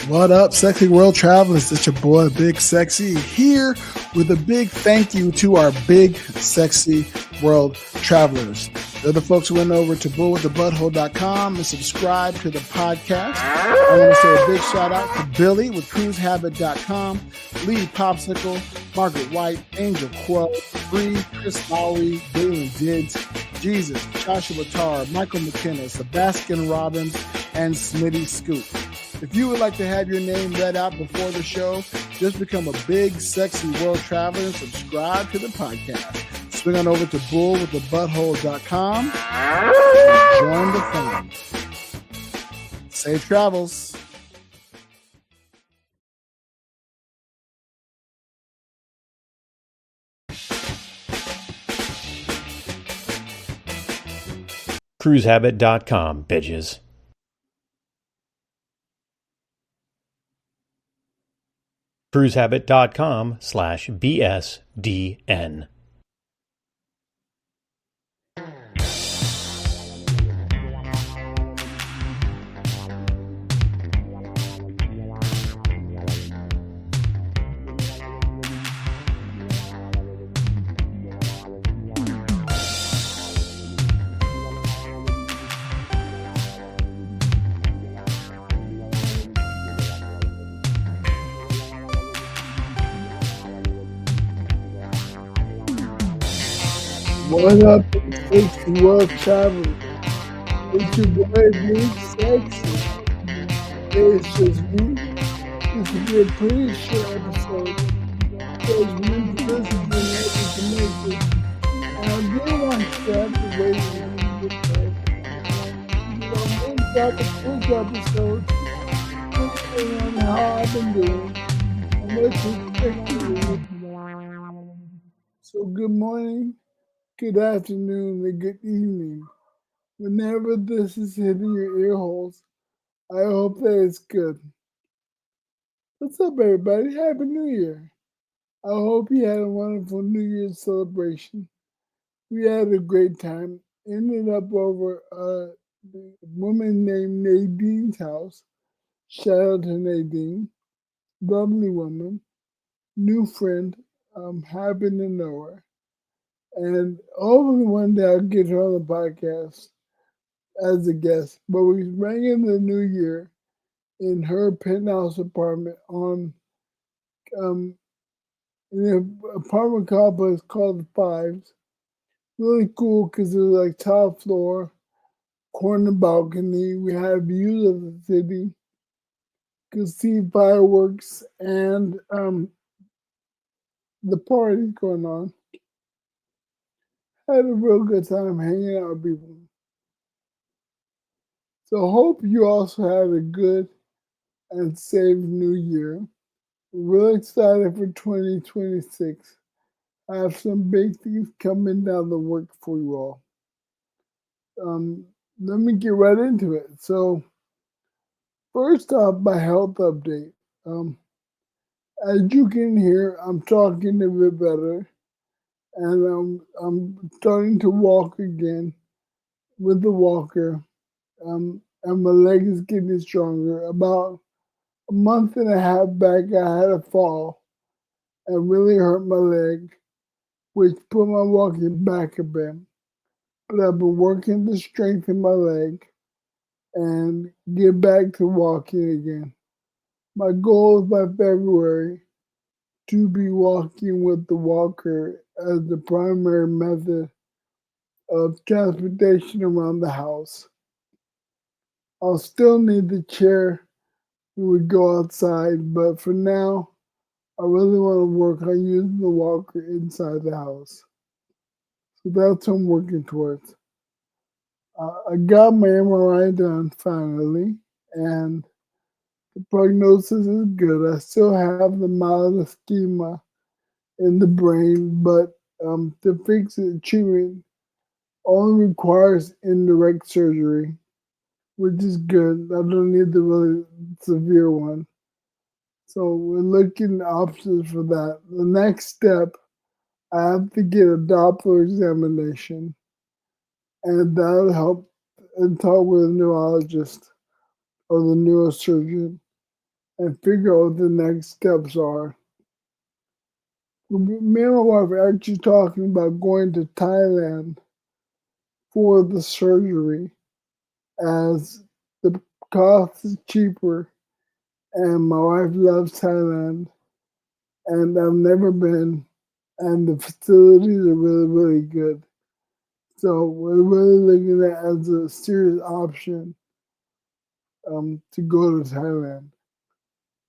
What up, sexy world travelers? It's your boy, Big Sexy, here with a big thank you to our Big Sexy world travelers. They're the folks who went over to bullwiththebutthole.com and subscribe to the podcast. I want to say a big shout out to Billy with cruisehabit.com, Lee Popsicle, Margaret White, Angel Quo, Bree, Chris Lowry, Dalen Diggs, Jesus, Joshua Tarr, Michael McKenna, Sebastian Robbins, and Smitty Scoop. If you would like to have your name read out before the show, just become a Big Sexy World Traveler and subscribe to the podcast. Swing on over to bullwiththebutthole.com and join the fun. Safe travels. Cruisehabit.com, bitches. Cruisehabit.com/BSDN. What up, sexy world traveler? It's your boy, Big Sexy. It's just me. This will be a pretty short episode because we need to listen to the message to make it. And I do want to have to wait a little bit back. I'm going to start the quick episode on how I've been doing and what to expect to do. So good morning, good afternoon, and good evening. Whenever this is hitting your ear holes, I hope that it's good. What's up, everybody? Happy New Year. I hope you had a wonderful New Year's celebration. We had a great time. Ended up over a woman named Nadine's house. Shout out to Nadine. Lovely woman. New friend. Happy to know her. And hopefully one day I'll get her on the podcast as a guest. But we rang in the new year in her penthouse apartment in an apartment complex called the Fives. Really cool because it was like top floor, corner balcony. We had views of the city. Could see fireworks and the party going on. Had a real good time hanging out with people. So hope you also had a good and safe new year. Real excited for 2026. I have some big things coming down the work for you all. Let me get right into it. So first off, my health update. As you can hear, I'm talking a bit better. And I'm starting to walk again with the walker. And my leg is getting stronger. About a month and a half back, I had a fall and really hurt my leg, which put my walking back a bit. But I've been working to strengthen my leg and get back to walking again. My goal is by February to be walking with the walker as the primary method of transportation around the house. I'll still need the chair when we go outside, but for now, I really want to work on using the walker inside the house. So that's what I'm working towards. I got my MRI done finally, and the prognosis is good. I still have the mild ischemia in the brain, but to fix it, treatment only requires indirect surgery, which is good. I don't need the really severe one. So we're looking at options for that. The next step, I have to get a Doppler examination, and that'll help and talk with a neurologist or the neurosurgeon and figure out what the next steps are. Me and my wife are actually talking about going to Thailand for the surgery as the cost is cheaper and my wife loves Thailand and I've never been and the facilities are really, really good. So we're really looking at it as a serious option to go to Thailand.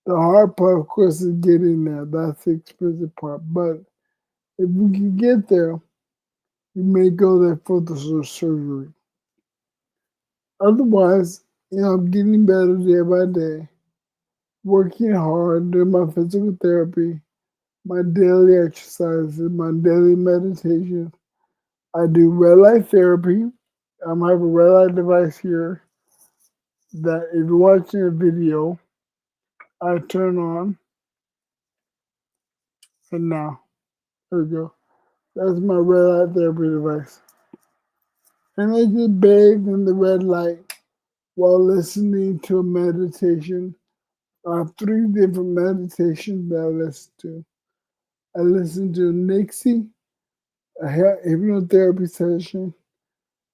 The hard part, of course, is getting there. That's the expensive part. But if we can get there, we may go there for the surgery. Otherwise, I'm getting better day by day, working hard, doing my physical therapy, my daily exercises, my daily meditation. I do red light therapy. I have a red light device here that if you're watching a video, I turn on. And now, there we go. That's my red light therapy device. And I just bathe in the red light while listening to a meditation. I have 3 different meditations that I listen to. I listen to Nixie, a hypnotherapy session.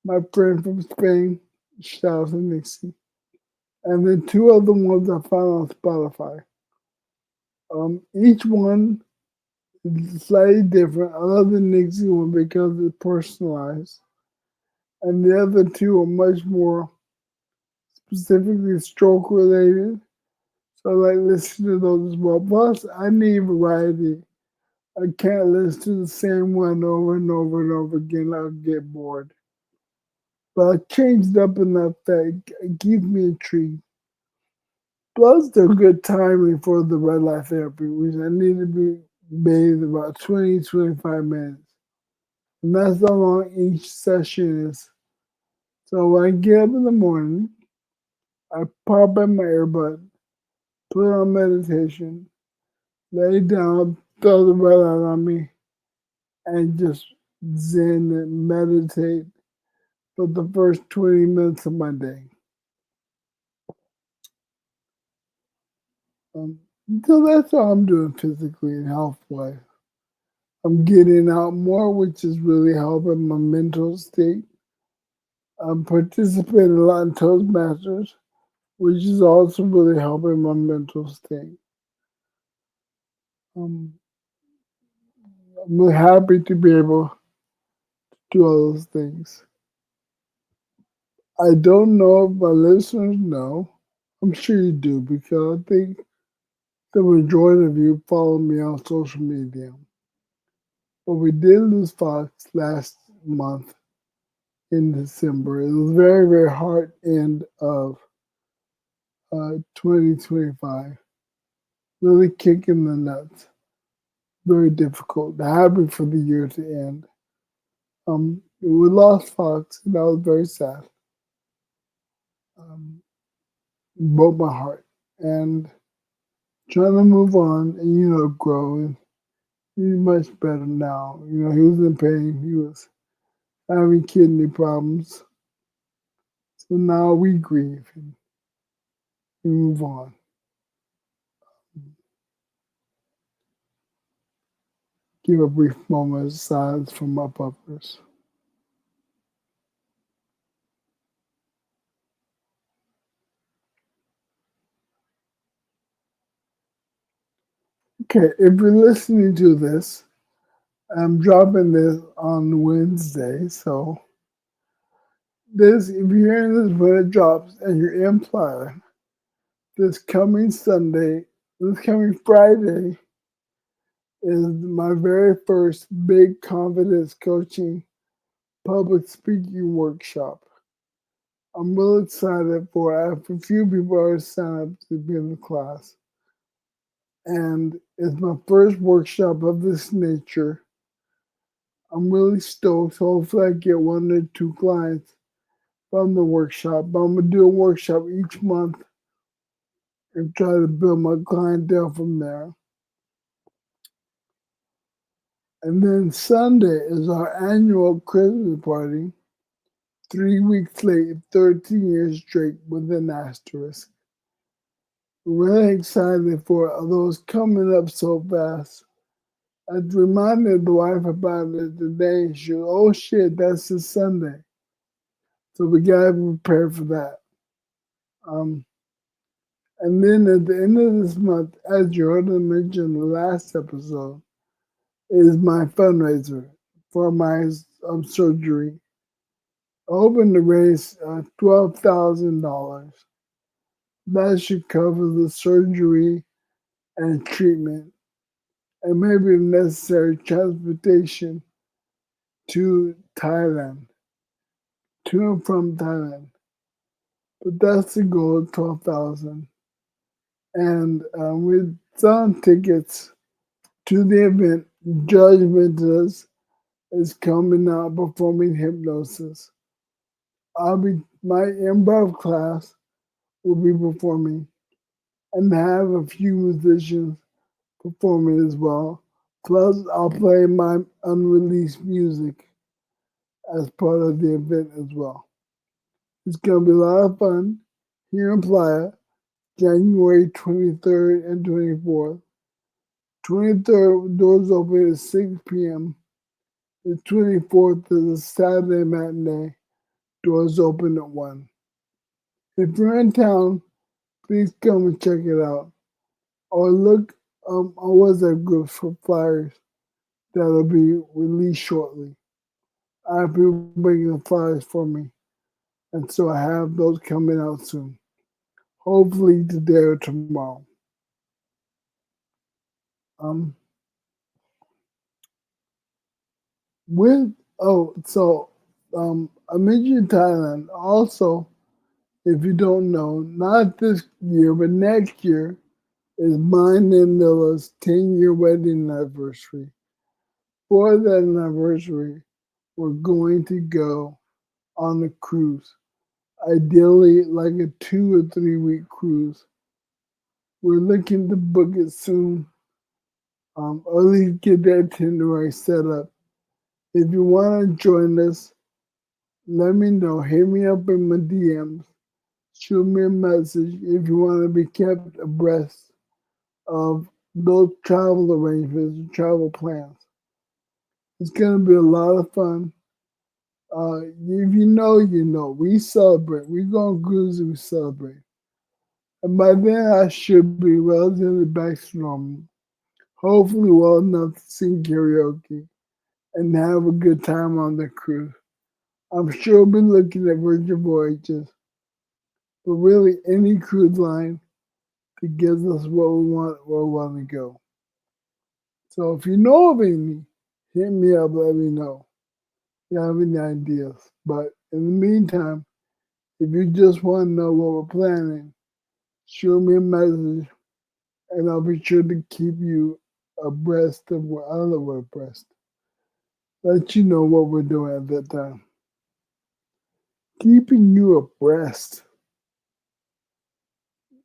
My friend from Spain, shout out to Nixie. And then 2 other ones I found on Spotify. Each one is slightly different. I love the Nixie one because it's personalized. And the other 2 are much more specifically stroke related. So I like listening to those as well. Plus, I need variety. I can't listen to the same one over and over and over again. I'll get bored. But I changed up enough that it keeps me intrigued. Plus, they're good timing for the red light therapy, which I need to be bathed about 20-25 minutes. And that's how long each session is. So when I get up in the morning, I pop in my earbud, put on meditation, lay down, throw the red light on me, and just zen and meditate for the first 20 minutes of my day. So that's all I'm doing physically and health wise. I'm getting out more, which is really helping my mental state. I'm participating a lot in Toastmasters, which is also really helping my mental state. I'm really happy to be able to do all those things. I don't know if my listeners know. I'm sure you do because I think the majority of you follow me on social media. But we did lose Fox last month in December. It was very, very hard end of 2025. Really kicking the nuts. Very difficult. Happy for the year to end. We lost Fox, and that was very sad. Broke my heart. And trying to move on and, grow. And he's much better now. He was in pain. He was having kidney problems. So now we grieve and we move on. Give a brief moment of silence from my puppers. Okay, if you're listening to this, I'm dropping this on Wednesday, so if you're hearing this when it drops and you're in Playa, this coming Friday is my very first big confidence coaching public speaking workshop. I'm really excited for it. I have a few people already signed up to be in the class. And it's my first workshop of this nature. I'm really stoked. Hopefully I get 1 or 2 clients from the workshop. But I'm going to do a workshop each month and try to build my clientele from there. And then Sunday is our annual Christmas party. 3 weeks late, 13 years straight with an asterisk. Really excited for it, although it's coming up so fast. I reminded the wife about it today. She goes, oh shit, that's this Sunday. So we gotta prepare for that. Um, and then at the end of this month, as you heard me mention in the last episode, is my fundraiser for my surgery. I hoping to raise $12,000. That should cover the surgery and treatment, and maybe the necessary transportation to Thailand, to and from Thailand. But that's the goal, 12,000. And with some tickets to the event, Judge Ventus is coming out performing hypnosis. My improv class will be performing and have a few musicians performing as well. Plus, I'll play my unreleased music as part of the event as well. It's going to be a lot of fun here in Playa, January 23rd and 24th. 23rd, doors open at 6 p.m. The 24th is a Saturday matinee, doors open at 1. If you're in town, please come and check it out. Or look on WhatsApp groups for flyers that'll be released shortly. I have people bringing the flyers for me, and so I have those coming out soon. Hopefully today or tomorrow. Um, with I mentioned Thailand. Also, if you don't know, not this year but next year is mine and Nilla's 10-year wedding anniversary. For that anniversary, we're going to go on a cruise. Ideally, like a 2 or 3 week cruise. We're looking to book it soon, or at least get that itinerary set up. If you want to join us, let me know. Hit me up in my DMs. Shoot me a message if you want to be kept abreast of those travel arrangements and travel plans. It's going to be a lot of fun. If you know, you know. We celebrate. We go on cruises, we celebrate. And by then, I should be relatively back to normal. Hopefully, well enough to sing karaoke and have a good time on the cruise. I'm sure we'll be looking at Virgin Voyages, but really any cruise line that gives us what we want, where we want to go. So if you know of any, hit me up, let me know if you have any ideas. But in the meantime, if you just want to know what we're planning, shoot me a message and I'll be sure to keep you abreast of what I don't know what abreast. Let you know what we're doing at that time. Keeping you abreast.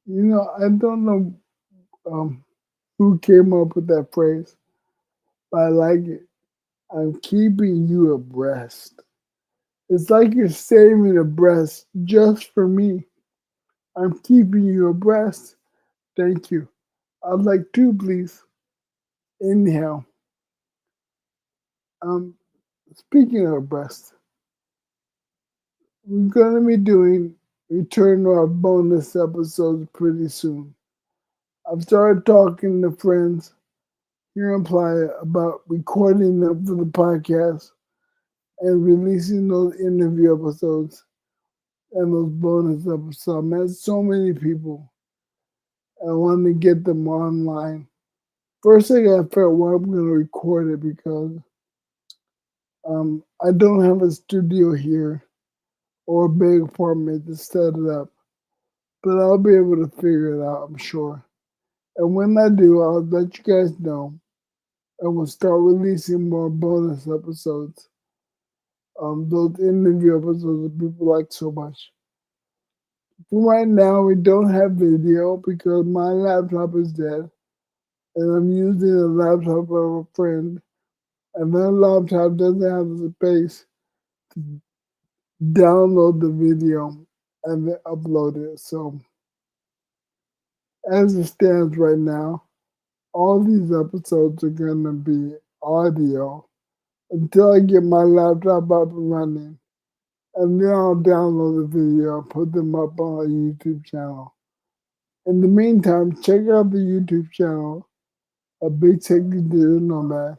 I don't know um, who came up with that phrase, but I like it. I'm keeping you abreast. It's like you're saving a breast just for me. I'm keeping you abreast. Thank you. I'd like two, please. Inhale. Um, Speaking of breast, we're gonna be doing return to our bonus episodes pretty soon. I've started talking to friends here in Playa about recording them for the podcast and releasing those interview episodes and those bonus episodes. I met so many people. I wanted to get them online. First thing I felt, well, I'm going to record it because I don't have a studio here or a big apartment to set it up. But I'll be able to figure it out, I'm sure. And when I do, I'll let you guys know. And we'll start releasing more bonus episodes. Those interview episodes that people like so much. For right now, we don't have video because my laptop is dead. And I'm using a laptop of a friend. And that laptop doesn't have the space to download the video and then upload it. So As it stands right now, all these episodes are going to be audio until I get my laptop up and running. And then I'll download the video and put them up on our YouTube channel. In the meantime, check out the YouTube channel of Big Sexy Nomad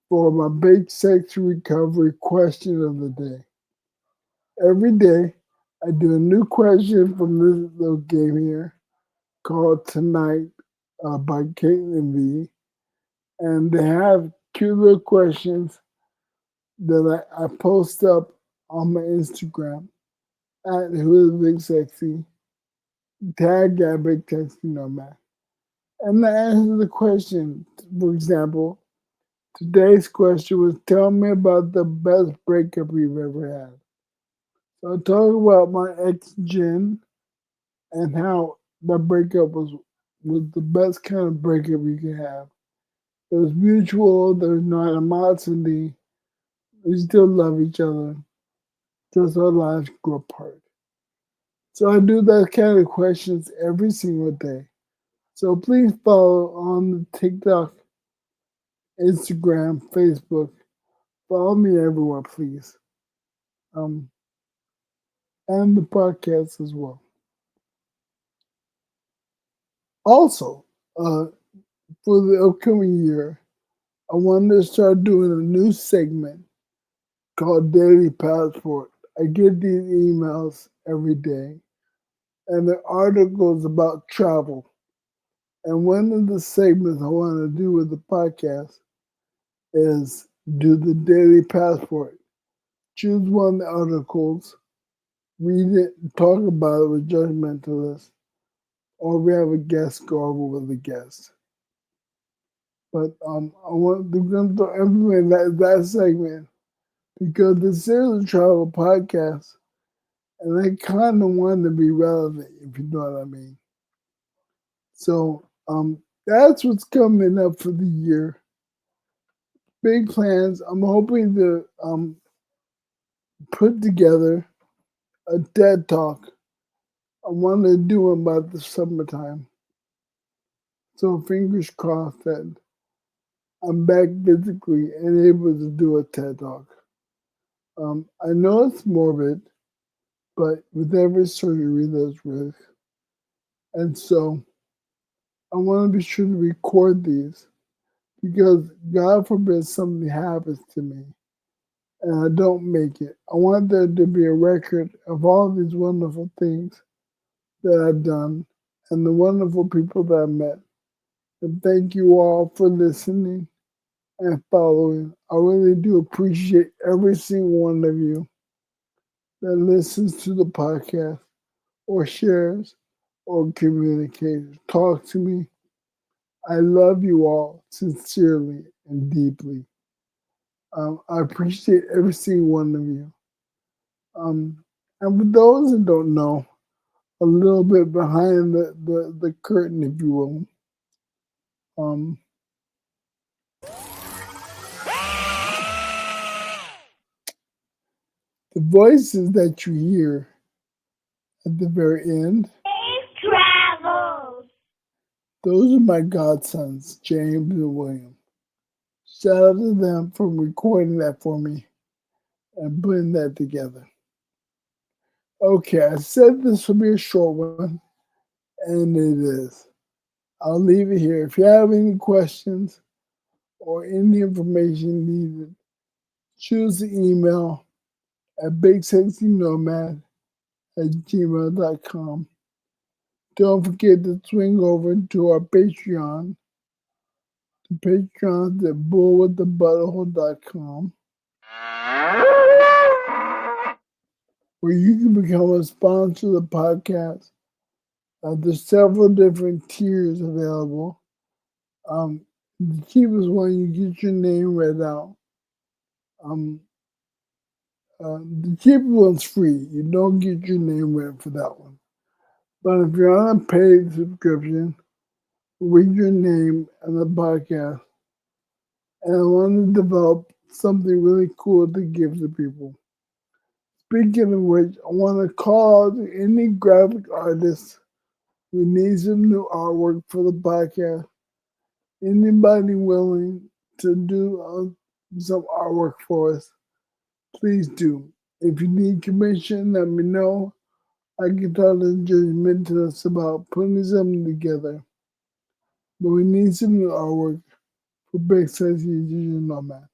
for my Big Sexy Recovery question of the day. Every day, I do a new question from this little game here called Tonight by Caitlin V. And they have cute little questions that I post up on my Instagram at Who is Big Sexy, tag at Big Sexy Nomad. And I answer the question. For example, today's question was, tell me about the best breakup you've ever had. So I talk about my ex Jen and how the breakup was the best kind of breakup you could have. It was mutual, there was no animosity, we still love each other, just our lives grew apart. So I do that kind of questions every single day. So please follow on the TikTok, Instagram, Facebook. Follow me everywhere, please. Um, and the podcast as well. Also, for the upcoming year, I wanted to start doing a new segment called Daily Passport. I get these emails every day, and they're articles about travel. And one of the segments I want to do with the podcast is do the Daily Passport. Choose one of the articles, read it, talk about it with judgmentalists, or we have a guest go over with a guest. But I want to implement that segment because this is a travel podcast, and I kind of want to be relevant, if you know what I mean. So that's what's coming up for the year. Big plans. I'm hoping to put together a TED Talk. I want to do it by the summertime. So fingers crossed that I'm back physically and able to do a TED Talk. I know it's morbid, but with every surgery, there's risk. And so I want to be sure to record these because God forbid something happens to me and I don't make it. I want there to be a record of all these wonderful things that I've done and the wonderful people that I met. And thank you all for listening and following. I really do appreciate every single one of you that listens to the podcast or shares or communicates. Talk to me. I love you all sincerely and deeply. I appreciate every single one of you. And for those that don't know, a little bit behind the curtain, if you will, um, the voices that you hear at the very end, Travels. those are my godsons, James and William. Shout out to them for recording that for me and putting that together. Okay, I said this will be a short one, and it is. I'll leave it here. If you have any questions or any information needed, choose the email at bigsexynomad at gmail.com. Don't forget to swing over to our Patreon. The Patreon's at bullwiththebutthole.com, where you can become a sponsor of the podcast. There's several different tiers available. The cheapest one, you get your name read out. The cheapest one's free. You don't get your name read for that one. But if you're on a paid subscription, read your name on the podcast. And I want to develop something really cool to give to people. Speaking of which, I want to call out any graphic artists We need some new artwork for the podcast. Anybody willing to do some artwork for us, please do. If you need commission, let me know. I can talk to Judgmentalists about putting something together. But we need some new artwork for Big Sexy Nomad.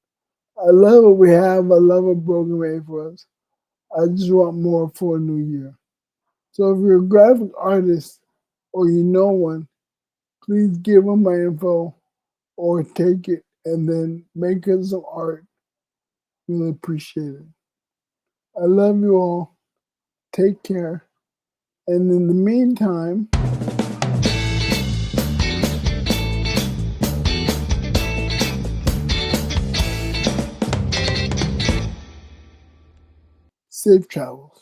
I love what we have. I love what Broken made for us. I just want more for a new year. So if you're a graphic artist or you know one, please give them my info or take it and then make us some art. Really appreciate it. I love you all. Take care. And in the meantime, safe travels.